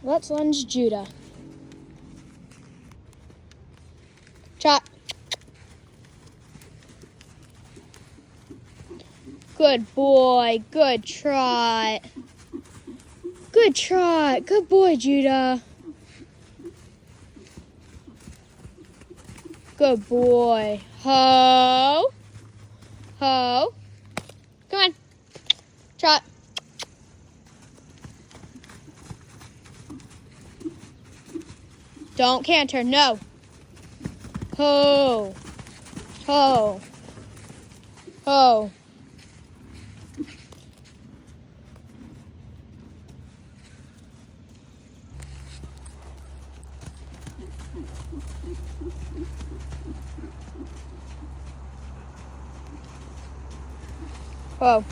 Let's lunge Judah. Trot. Good boy. Good trot. Good trot. Good boy, Judah. Good boy. Ho. Ho. Come on. Trot. Don't canter. No. Ho. Ho. Ho. Whoa.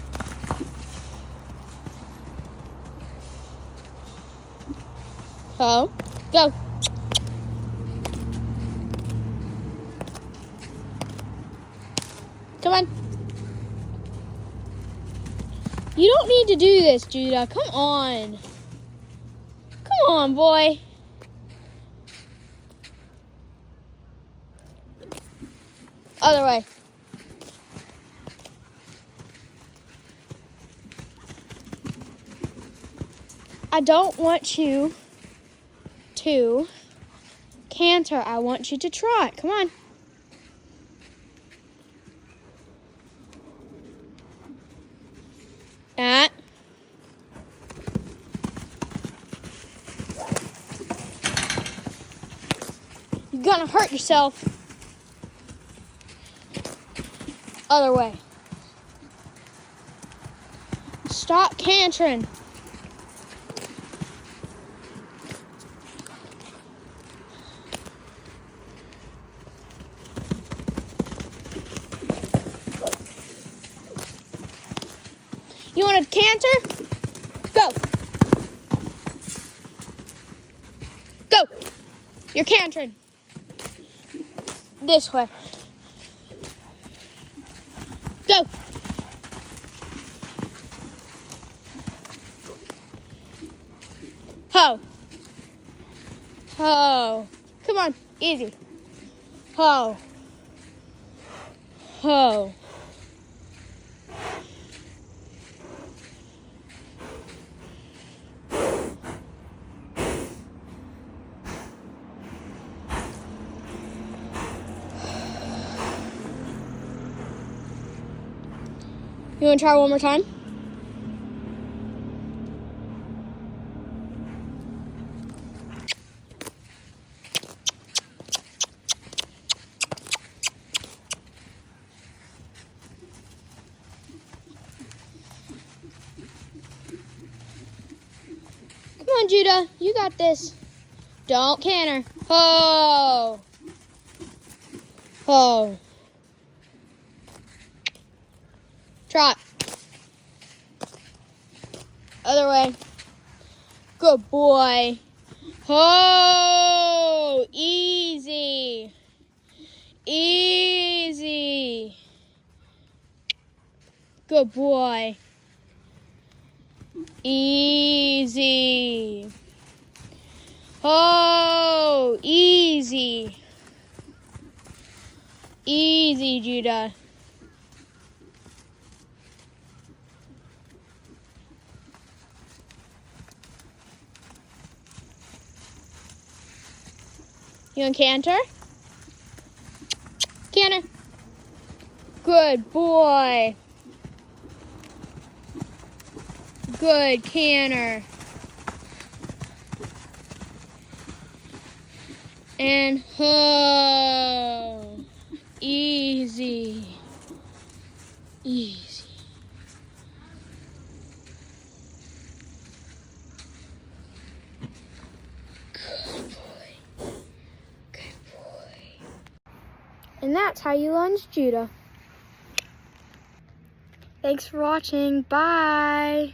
Ho. Go. Come on. You don't need to do this, Judah. Come on. Come on, boy. Other way. I don't want you to canter. I want you to trot. Come on. That. You're gonna hurt yourself. Other way. Stop cantering. You want to canter? Go. Go. You're cantering. This way. Go. Ho. Ho. Come on. Easy. Ho. Ho. You want to try one more time? Come on, Judah. You got this. Don't canter. Ho. Ho. Trot. Other way. Good boy. Ho. Easy. Easy. Good boy. Easy. Ho. Easy. Easy, Judah. You want canter? Canter. Good boy. Good canter. And ho. Easy. Easy. And that's how you lunge Judah. Thanks for watching. Bye.